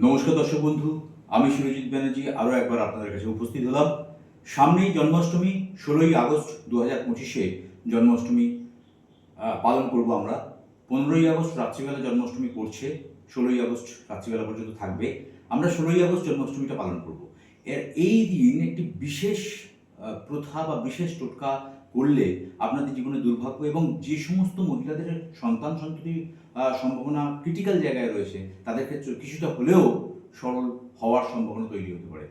নমস্কার দর্শক বন্ধু, আমি সুরজিৎ ব্যানার্জি আরও একবার আপনাদের কাছে উপস্থিত হলাম। সামনেই জন্মাষ্টমী, 16ই আগস্ট 2025-এ জন্মাষ্টমী পালন করব আমরা। 15ই আগস্ট রাত্রিবেলা জন্মাষ্টমী পড়ছে, 16ই আগস্ট রাত্রিবেলা পর্যন্ত থাকবে। আমরা 16ই আগস্ট জন্মাষ্টমীটা পালন করব। এই দিন একটি বিশেষ প্রথা বা বিশেষ টোটকা করলে আপনাদের জীবনে দুর্ভাগ্য এবং যে সমস্ত মহিলাদের সন্তান সন্ততির সম্ভাবনা ক্রিটিক্যাল জায়গায় রয়েছে তাদের ক্ষেত্রে কিছুটা হলেও সরল হওয়ার সম্ভাবনা তৈরি হতে পারে।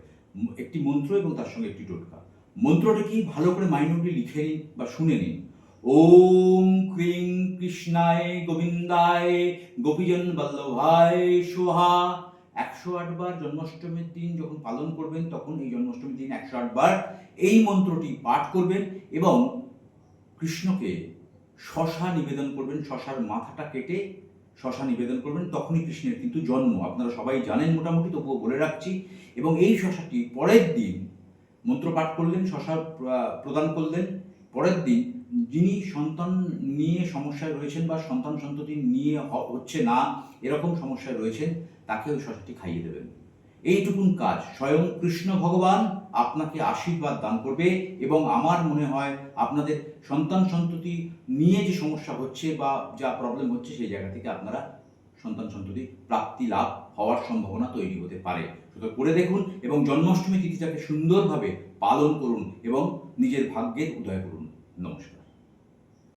একটি মন্ত্র এবং তার সঙ্গে একটি টোটকা। মন্ত্রটা কি ভালো করে মাইন্ডে লিখে নিন বা শুনে নিন। ওম ক্রিং কৃষ্ণায় গোবিন্দায় গোপীজন বল্লভায় সোহা। 108 বার জন্মাষ্টমীর দিন যখন পালন করবেন তখন এই জন্মাষ্টমীর দিন 108 বার এই মন্ত্রটি পাঠ করবেন এবং কৃষ্ণকে শশা নিবেদন করবেন। শশার মাথাটা কেটে শশা নিবেদন করবেন, তখনই কৃষ্ণের কিন্তু জন্ম। আপনারা সবাই জানেন মোটামুটি, তবুও বলে রাখছি। এবং এই শশাটি পরের দিন মন্ত্র পাঠ করলেন, শশা প্রদান করলেন, পরের দিন যিনি সন্তান নিয়ে সমস্যায় রয়েছেন বা সন্তান সন্ততি নিয়ে হচ্ছে না এরকম সমস্যায় রয়েছেন তাকে ওই শশাটি খাইয়ে দেবেন। এইটুকুন কাজ স্বয়ং কৃষ্ণ ভগবান আপনাকে আশীর্বাদ দান করবে এবং আমার মনে হয় আপনাদের সন্তান সন্ততি নিয়ে যে সমস্যা হচ্ছে বা যা প্রবলেম হচ্ছে সেই জায়গা থেকে আপনারা সন্তান সন্ততি প্রাপ্তি লাভ হওয়ার সম্ভাবনা তৈরি হতে পারে। সুতরাং করে দেখুন এবং জন্মাষ্টমী তিথিটাকে সুন্দরভাবে পালন করুন এবং নিজের ভাগ্যের উদয় করুন। নমস্কার।